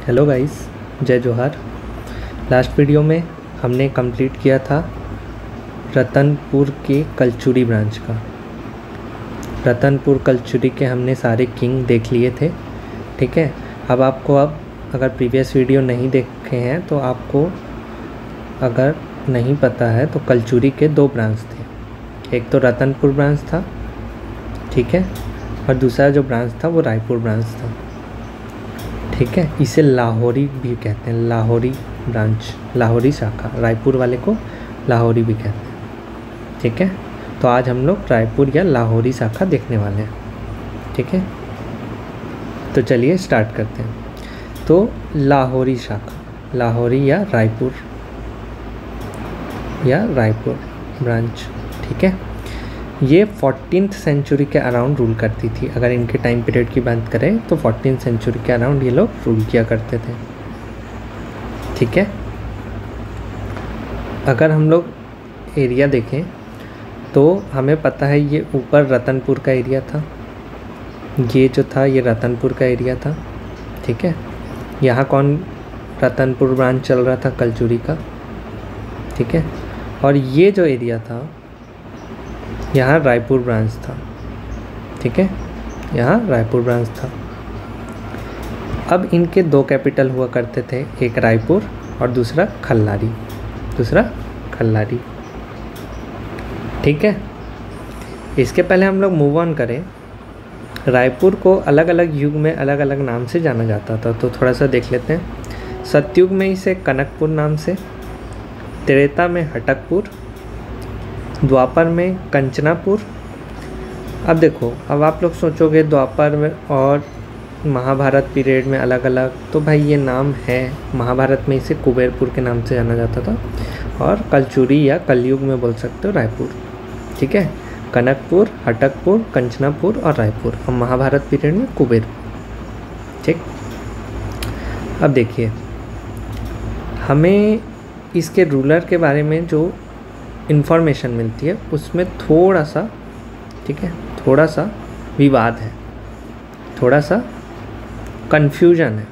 Hello guys, जय जोहार। Last video में हमने कंप्लीट किया था रतनपुर के कलचुरी ब्रांच का। रतनपुर कलचुरी के हमने सारे किंग देख लिए थे। ठीक है, अब अगर प्रीवियस वीडियो नहीं देखे हैं तो आपको अगर नहीं पता है तो कलचुरी के दो ब्रांच थे। एक तो रतनपुर ब्रांच था, ठीक है, और दूसरा जो ब्रांच था वो रायपुर ब्रांच था। ठीक है, इसे लाहौरी भी कहते हैं, लाहौरी ब्रांच, लाहौरी शाखा। रायपुर वाले को लाहौरी भी कहते हैं। ठीक है, तो आज हम लोग रायपुर या लाहौरी शाखा देखने वाले हैं। ठीक है, तो चलिए स्टार्ट करते हैं। तो लाहौरी शाखा, लाहौरी या रायपुर ब्रांच, ठीक है, ये 14th सेंचुरी के अराउंड रूल करती थी। अगर इनके टाइम पीरियड की बात करें तो 14th सेंचुरी के अराउंड ये लोग रूल किया करते थे। ठीक है, अगर हम लोग एरिया देखें तो हमें पता है ये ऊपर रतनपुर का एरिया था, ये जो था ये रतनपुर का एरिया था। ठीक है, यहाँ कौन रतनपुर ब्रांच चल रहा था, कलचुरी का। ठीक है, और ये जो एरिया था यहाँ रायपुर ब्रांच था। ठीक है, यहाँ रायपुर ब्रांच था। अब इनके दो कैपिटल हुआ करते थे, एक रायपुर और दूसरा खल्लारी, ठीक है। इसके पहले हम लोग मूव ऑन करें। रायपुर को अलग अलग युग में अलग अलग नाम से जाना जाता था, तो थोड़ा सा देख लेते हैं। सतयुग में इसे कनकपुर नाम से, त्रेता में हटकपुर, द्वापर में कंचनापुर। अब देखो, अब आप लोग सोचोगे द्वापर में और महाभारत पीरियड में अलग अलग, तो भाई ये नाम है। महाभारत में इसे कुबेरपुर के नाम से जाना जाता था, और कलचुरी या कलयुग में बोल सकते हो रायपुर। ठीक है, कनकपुर, हटकपुर, कंचनापुर और रायपुर, और महाभारत पीरियड में कुबेरपुर। ठीक, अब देखिए, हमें इसके रूलर के बारे में जो इन्फॉर्मेशन मिलती है उसमें थोड़ा सा, ठीक है, थोड़ा सा विवाद है, थोड़ा सा कन्फ्यूजन है।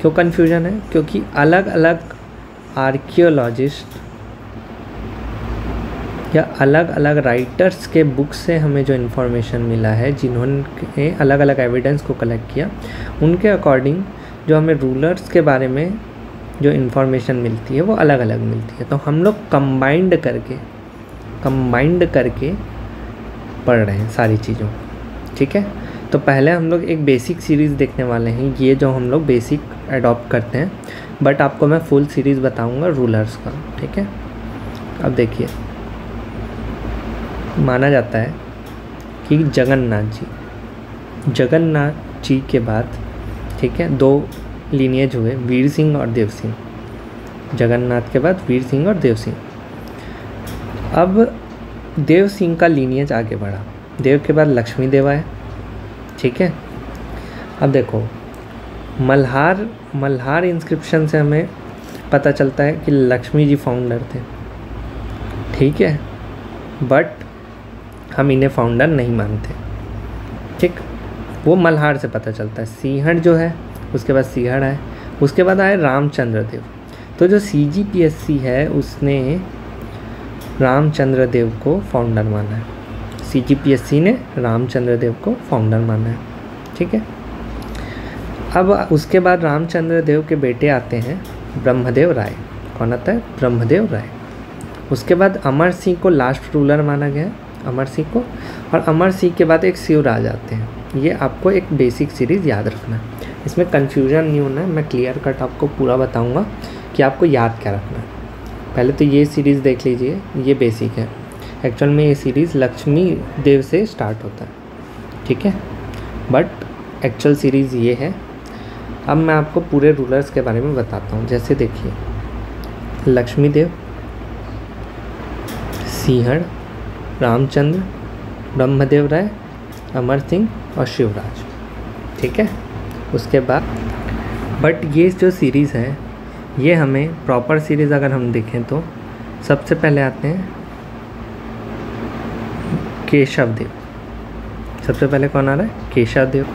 क्यों कन्फ्यूजन है? क्योंकि अलग अलग आर्कियोलॉजिस्ट या अलग अलग राइटर्स के बुक से हमें जो इन्फॉर्मेशन मिला है, जिन्होंने अलग अलग एविडेंस को कलेक्ट किया, उनके अकॉर्डिंग जो हमें रूलर्स के बारे में जो इन्फॉर्मेशन मिलती है वो अलग अलग मिलती है। तो हम लोग कंबाइंड करके पढ़ रहे हैं सारी चीज़ों। ठीक है, तो पहले हम लोग एक बेसिक सीरीज़ देखने वाले हैं, ये जो हम लोग बेसिक अडॉप्ट करते हैं, बट आपको मैं फुल सीरीज़ बताऊंगा रूलर्स का। ठीक है, अब देखिए, माना जाता है कि जगन्नाथ जी के बाद, ठीक है, दो लीनिएज हुए, वीर सिंह और देव सिंह। जगन्नाथ के बाद वीर सिंह और देव सिंह। अब देव सिंह का लीनिएज आगे बढ़ा, देव के बाद लक्ष्मी देव आए। ठीक है, अब देखो, मल्हार इंस्क्रिप्शन से हमें पता चलता है कि लक्ष्मी जी फाउंडर थे। ठीक है, बट हम इन्हें फाउंडर नहीं मानते। ठीक, वो मल्हार से पता चलता है। सिंहड़ जो है, उसके बाद सिंहड़ आए, उसके बाद आए रामचंद्र देव। तो जो CGPSC है उसने रामचंद्र देव को फाउंडर माना है। CGPSC ने रामचंद्र देव को फाउंडर माना है। ठीक है, अब उसके बाद रामचंद्र देव के बेटे आते हैं ब्रह्मदेव राय। कौन आता है? ब्रह्मदेव राय। उसके बाद अमर सिंह को लास्ट रूलर माना गया, अमर सिंह को, और अमर सिंह के बाद एक शिवराज आते हैं। ये आपको एक बेसिक सीरीज़ याद रखना है, इसमें कन्फ्यूजन नहीं होना है। मैं क्लियर कट आपको पूरा बताऊंगा कि आपको याद क्या रखना है। पहले तो ये सीरीज़ देख लीजिए, ये बेसिक है। एक्चुअल में ये सीरीज़ लक्ष्मी देव से स्टार्ट होता है। ठीक है, बट एक्चुअल सीरीज़ ये है। अब मैं आपको पूरे रूलर्स के बारे में बताता हूँ। जैसे देखिए, लक्ष्मी देव, सिंहड़, रामचंद्र, ब्रह्मदेव राय, अमर सिंह और शिवराज। ठीक है, उसके बाद बट ये जो सीरीज़ है, ये हमें प्रॉपर सीरीज़ अगर हम देखें तो सबसे पहले आते हैं केशव देव। सबसे पहले कौन आ रहा है? केशव देव।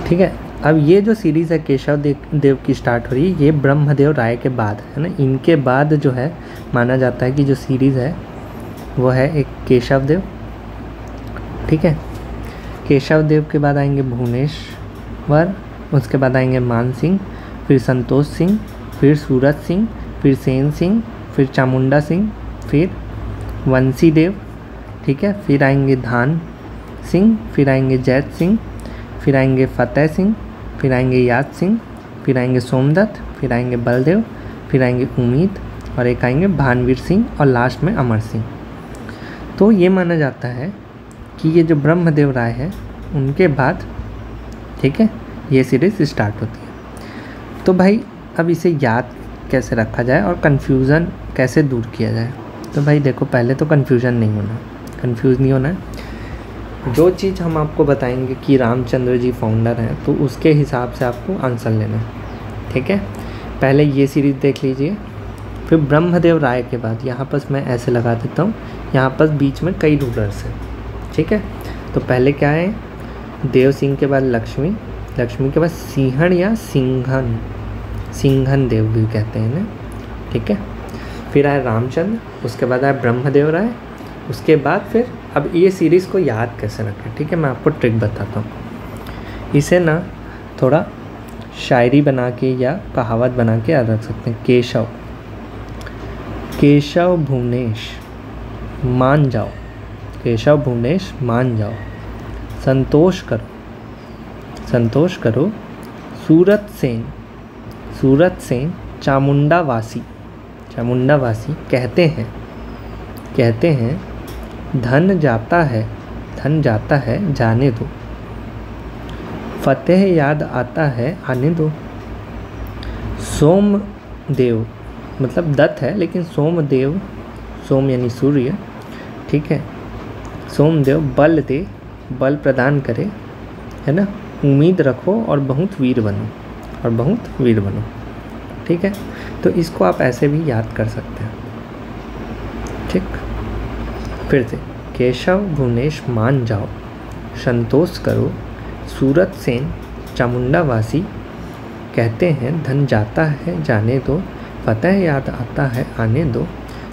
ठीक है, अब ये जो सीरीज़ है केशव देव की स्टार्ट हो रही है, ये ब्रह्मदेव राय के बाद है ना, इनके बाद जो है माना जाता है कि जो सीरीज़ है वो है एक केशव देव, ठीक है। केशव देव के बाद आएंगे भुवनेश्वर, उसके बाद आएंगे मान सिंह, फिर संतोष सिंह, फिर सूरत सिंह, फिर सेन सिंह, फिर चामुंडा सिंह, फिर वंशी देव, ठीक है। फिर आएंगे धान सिंह, फिर आएंगे जैत सिंह, फिर आएंगे फतेह सिंह, फिर आएंगे याद सिंह, फिर आएंगे सोमदत्त, फिर आएंगे बलदेव, फिर आएंगे उम्मीद और एक आएंगे भानवीर सिंह और लास्ट में अमर सिंह। तो ये माना जाता है कि ये जो ब्रह्मदेव राय है उनके बाद, ठीक है, ये सीरीज़ स्टार्ट होती है। तो भाई अब इसे याद कैसे रखा जाए और कन्फ्यूज़न कैसे दूर किया जाए। तो भाई देखो, पहले तो कन्फ्यूज़न नहीं होना, कन्फ्यूज़ नहीं होना है। जो चीज़ हम आपको बताएंगे कि रामचंद्र जी फाउंडर हैं, तो उसके हिसाब से आपको आंसर लेना है, ठीक है। पहले ये सीरीज़ देख लीजिए, फिर ब्रह्मदेव राय के बाद यहाँ पर मैं ऐसे लगा देता हूँ, यहाँ पर बीच में कई रूलर्स हैं, ठीक है। तो पहले क्या है, देव सिंह के बाद लक्ष्मी, लक्ष्मी के बाद सिंहण या सिंघन, सिंघन देव भी कहते हैं ना, ठीक है। फिर आए रामचंद्र, उसके बाद आए ब्रह्मदेव राय, उसके बाद फिर अब ये सीरीज़ को याद कैसे रखें, ठीक है, मैं आपको ट्रिक बताता हूँ। इसे ना थोड़ा शायरी बना के या कहावत बना के याद रख सकते हैं। केशव, केशव भुवनेश मान जाओ, केशव भुवनेश मान जाओ, संतोष करो, संतोष करो, सूरत सेन, सूरत सेन चामुंडा वासी, चामुंडा वासी कहते हैं, कहते हैं धन जाता है, धन जाता है जाने दो, फतेह याद आता है आने दो, सोमदेव मतलब दत्त है लेकिन सोमदेव, सोम यानी सूर्य, ठीक है, सोमदेव बल दे, बल प्रदान करे, है ना, उम्मीद रखो और बहुत वीर बनो, और बहुत वीर बनो, ठीक है। तो इसको आप ऐसे भी याद कर सकते हैं, ठीक। फिर से, केशव भुवनेश मान जाओ, संतोष करो, सूरत सेन चामुंडा वासी कहते हैं धन जाता है जाने दो, फतेह याद आता है आने दो,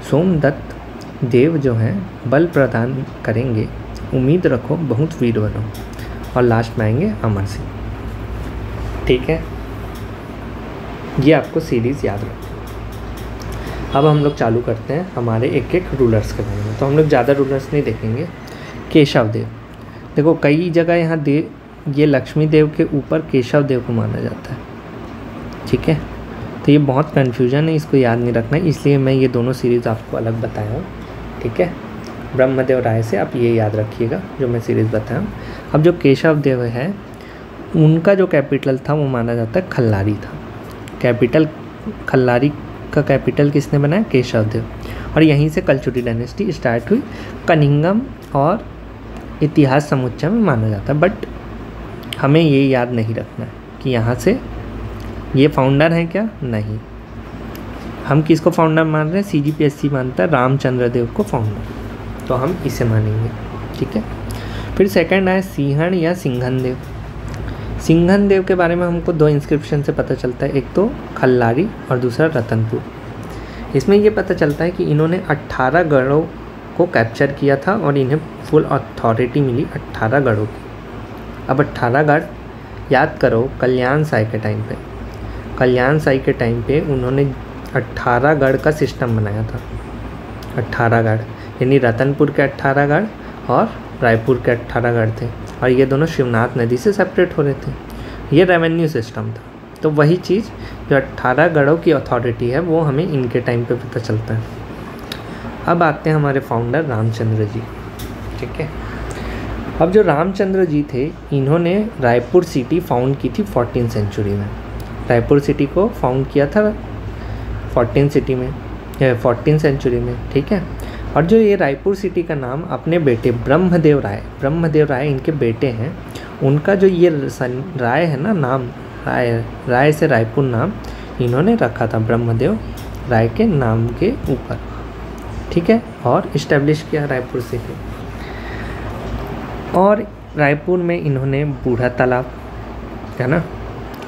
सोमदत्त देव जो हैं बल प्रदान करेंगे, उम्मीद रखो बहुत वीर बनो, और लास्ट में आएंगे अमर सिंह, ठीक है। ये आपको सीरीज़ याद रखो। अब हम लोग चालू करते हैं हमारे एक एक रूलर्स के बारे में। तो हम लोग ज़्यादा रूलर्स नहीं देखेंगे। केशव देव, देखो कई जगह यहाँ ये लक्ष्मी देव के ऊपर केशव देव को माना जाता है, ठीक है। तो ये बहुत कन्फ्यूजन है, इसको याद नहीं रखना है, इसलिए मैं ये दोनों सीरीज़ आपको अलग बताया हूँ, ठीक है। ब्रह्मदेव राय से आप ये याद रखिएगा जो मैं सीरीज़ बताया हूँ। अब जो केशव देव है उनका जो कैपिटल था वो माना जाता है खल्लारी था, कैपिटल खल्लारी का कैपिटल किसने बनाया, केशव देव, और यहीं से कलचुरी डायनेस्टी स्टार्ट हुई। कनिंगम और इतिहास समुच्चय में माना जाता है, बट हमें ये याद नहीं रखना है कि यहाँ से ये फाउंडर हैं क्या, नहीं, हम किसको फाउंडर मान रहे हैं, CGPSC मानता है रामचंद्र देव को फाउंडर, तो हम इसे मानेंगे, ठीक है। फिर सेकंड आया सिंहण या सिंघन देव। सिंघन देव के बारे में हमको दो इंस्क्रिप्शन से पता चलता है, एक तो खल्लारी और दूसरा रतनपुर। इसमें ये पता चलता है कि इन्होंने 18 गढ़ों को कैप्चर किया था और इन्हें फुल अथॉरिटी मिली 18 गढ़ों की। अब 18 गढ़ याद करो, कल्याण साई के टाइम पे, कल्याण साई के टाइम पे उन्होंने 18 गढ़ का सिस्टम बनाया था। 18 गढ़ यानी रतनपुर के 18 गढ़ और रायपुर के 18 गढ़ थे, और ये दोनों शिवनाथ नदी से सेपरेट हो रहे थे। ये रेवेन्यू सिस्टम था। तो वही चीज़ जो 18 गढ़ों की अथॉरिटी है वो हमें इनके टाइम पे पता चलता है। अब आते हैं हमारे फाउंडर रामचंद्र जी, ठीक है। अब जो रामचंद्र जी थे इन्होंने रायपुर सिटी फाउंड की थी 14th सेंचुरी में। रायपुर सिटी को फाउंड किया था 14th सेंचुरी में, ठीक है। और जो ये रायपुर सिटी का नाम अपने बेटे ब्रह्मदेव राय इनके बेटे हैं, उनका जो ये राय है ना, नाम राय से रायपुर नाम इन्होंने रखा था ब्रह्मदेव राय के नाम के ऊपर, ठीक है, और इस्टेब्लिश किया रायपुर सिटी। और रायपुर में इन्होंने बूढ़ा तालाब, है ना,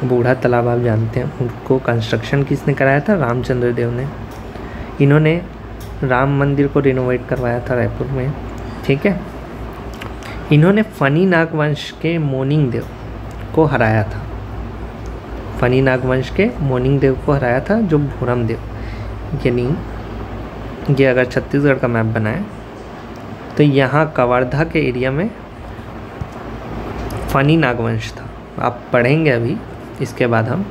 बूढ़ा तालाब आप जानते हैं, उनको कंस्ट्रक्शन किसने कराया था? रामचंद्र देव ने। इन्होंने राम मंदिर को रिनोवेट करवाया था रायपुर में, ठीक है। इन्होंने फनी नागवंश के मोनिंग देव को हराया था। फनी नागवंश के मोनिंग देव को हराया था, जो भूरम देव, यानी ये अगर छत्तीसगढ़ का मैप बनाए तो यहाँ कवर्धा के एरिया में फनी नागवंश था। आप पढ़ेंगे अभी इसके बाद हम।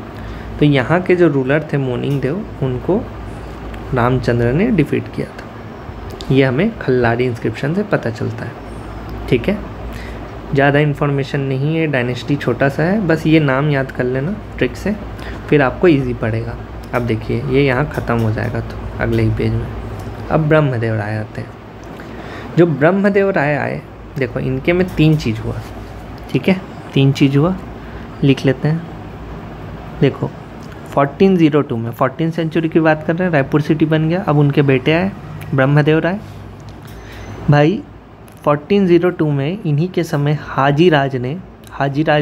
तो यहाँ के जो रूलर थे मोनिंग देव, उनको रामचंद्र ने डिफीट किया था। ये हमें खल्लारी इंस्क्रिप्शन से पता चलता है, ठीक है। ज़्यादा इन्फॉर्मेशन नहीं है, डायनेस्टी छोटा सा है, बस ये नाम याद कर लेना ट्रिक से, फिर आपको इजी पड़ेगा। अब देखिए ये यहाँ ख़त्म हो जाएगा तो अगले ही पेज में। अब ब्रह्मदेव राय आते हैं। जो ब्रह्मदेव राय आए, देखो इनके में 3 चीज़ हुआ, ठीक है। 3 चीज़ हुआ, लिख लेते हैं। देखो 1402 में 14th सेंचुरी की बात कर रहे हैं, रायपुर सिटी बन गया। अब उनके बेटे आए ब्रह्मदेव राय। भाई 1402 में इन्हीं के समय हाजीराज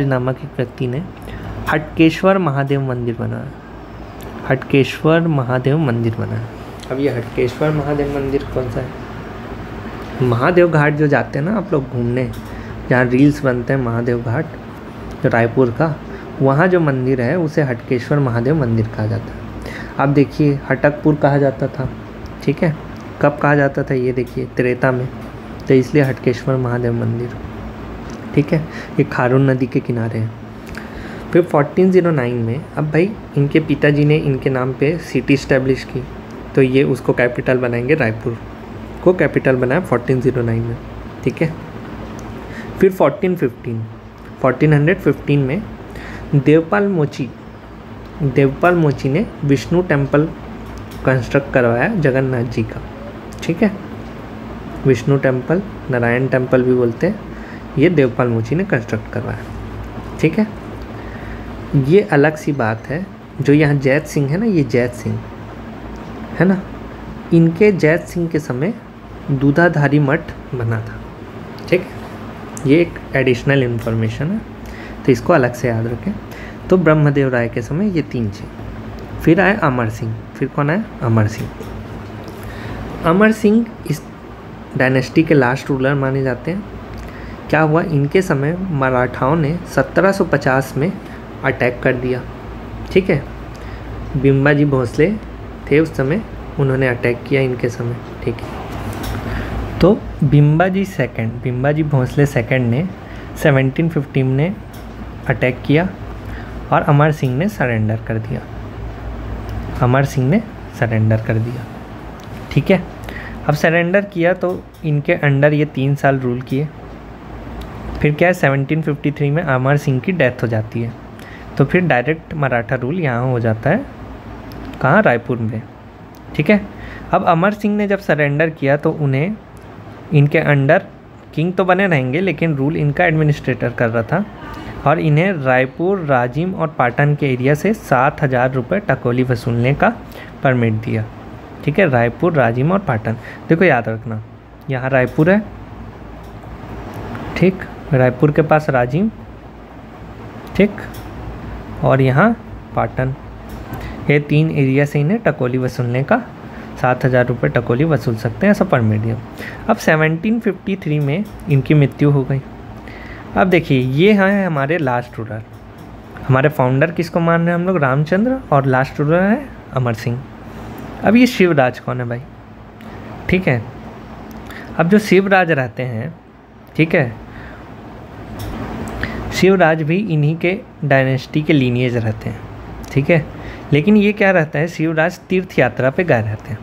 नामक एक व्यक्ति ने हटकेश्वर महादेव मंदिर बनाया। हटकेश्वर महादेव मंदिर बनाया। अब ये हटकेश्वर महादेव मंदिर कौन सा है? महादेव घाट जो जाते हैं ना आप लोग घूमने, जहाँ रील्स बनते हैं महादेव घाट जो रायपुर का, वहाँ जो मंदिर है उसे हटकेश्वर महादेव मंदिर कहा जाता है। अब देखिए हटकपुर कहा जाता था, ठीक है। कब कहा जाता था ये देखिए, त्रेता में, तो इसलिए हटकेश्वर महादेव मंदिर, ठीक है। ये खारून नदी के किनारे है। फिर 1409 में, अब भाई इनके पिताजी ने इनके नाम पे सिटी इस्टेब्लिश की, तो ये उसको कैपिटल बनाएंगे, रायपुर को कैपिटल बनाया 1409 में, ठीक है। फिर 1415 में देवपाल मोची ने विष्णु टेम्पल कंस्ट्रक्ट करवाया जगन्नाथ जी का, ठीक है। विष्णु टेम्पल, नारायण टेम्पल भी बोलते हैं, ये देवपाल मोची ने कंस्ट्रक्ट करवाया, ठीक है। ये अलग सी बात है। जो यहाँ जैत सिंह है ना, ये जैत सिंह है ना, इनके जैत सिंह के समय दूधाधारी मठ बना था, ठीक है। ये एक एडिशनल इन्फॉर्मेशन है, तो इसको अलग से याद रखें। तो ब्रह्मदेव राय के समय ये 3 चीज़। फिर आए अमर सिंह। फिर कौन आए? अमर सिंह। अमर सिंह इस डायनेस्टी के लास्ट रूलर माने जाते हैं। क्या हुआ, इनके समय मराठाओं ने 1750 में अटैक कर दिया, ठीक है। बिम्बाजी भोसले थे उस समय, उन्होंने अटैक किया इनके समय, ठीक है। तो बिम्बाजी भोसले सेकंड ने 1750 में अटैक किया और अमर सिंह ने सरेंडर कर दिया, ठीक है। अब सरेंडर किया तो इनके अंडर ये 3 साल रूल किए। फिर क्या है, 1753 में अमर सिंह की डेथ हो जाती है, तो फिर डायरेक्ट मराठा रूल यहाँ हो जाता है, कहाँ? रायपुर में, ठीक है। अब अमर सिंह ने जब सरेंडर किया तो उन्हें इनके अंडर किंग तो बने रहेंगे, लेकिन रूल इनका एडमिनिस्ट्रेटर कर रहा था, और इन्हें रायपुर, राजिम और पाटन के एरिया से 7,000 रुपये टकोली वसूलने का परमिट दिया, ठीक है। रायपुर, राजिम और पाटन, देखो याद रखना, यहाँ रायपुर है, ठीक, रायपुर के पास राजिम, ठीक, और यहाँ पाटन, ये 3 एरिया से इन्हें टकोली वसूलने का 7,000 रुपये टकोली वसूल सकते हैं, ऐसा परमिट दिया। अब 1753 में इनकी मृत्यु हो गई। अब देखिए ये हैं हमारे लास्ट रूलर। हमारे फाउंडर किसको मान रहे हैं हम लोग? रामचंद्र, और लास्ट रूलर है अमर सिंह। अब ये शिवराज कौन है भाई? ठीक है, अब जो शिवराज रहते हैं, ठीक है, शिवराज भी इन्हीं के डायनेस्टी के लीनिएज रहते हैं, ठीक है। लेकिन ये क्या रहता है, शिवराज तीर्थ यात्रा पे गए रहते हैं।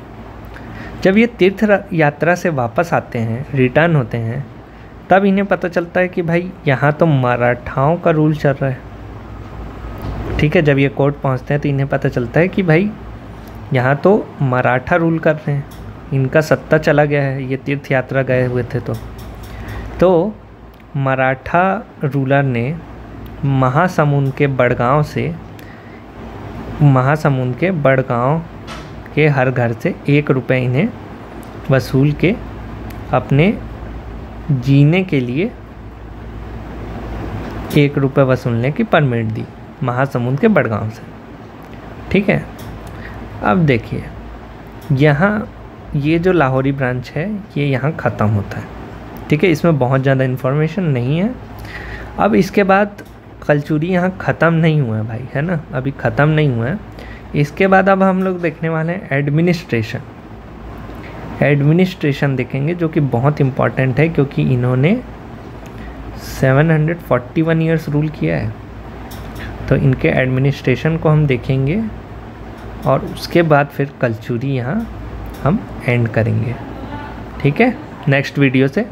जब ये तीर्थ यात्रा से वापस आते हैं, रिटर्न होते हैं, तब इन्हें पता चलता है कि भाई यहाँ तो मराठाओं का रूल चल रहा है, ठीक है। जब ये कोर्ट पहुँचते हैं तो इन्हें पता चलता है कि भाई यहाँ तो मराठा रूल कर रहे हैं, इनका सत्ता चला गया है, ये तीर्थ यात्रा गए हुए थे। तो मराठा रूलर ने महासमुंद के बड़गांव के हर घर से 1 रुपये इन्हें वसूल के अपने जीने के लिए 1 रुपये वसूलने की परमिट दी। महासमुंद के बड़गांव से। ठीक है, अब देखिए यहाँ ये जो लाहौरी ब्रांच है ये यहाँ ख़त्म होता है। ठीक है, इसमें बहुत ज़्यादा इन्फॉर्मेशन नहीं है। अब इसके बाद कलचुरी यहाँ ख़त्म नहीं हुआ है भाई, है ना, अभी ख़त्म नहीं हुआ है। इसके बाद अब हम लोग देखने वाले हैं एडमिनिस्ट्रेशन देखेंगे, जो कि बहुत इम्पॉर्टेंट है क्योंकि इन्होंने 741 ईयर्स रूल किया है। तो इनके एडमिनिस्ट्रेशन को हम देखेंगे और उसके बाद फिर कलचुरी यहाँ हम एंड करेंगे। ठीक है, नेक्स्ट वीडियो से।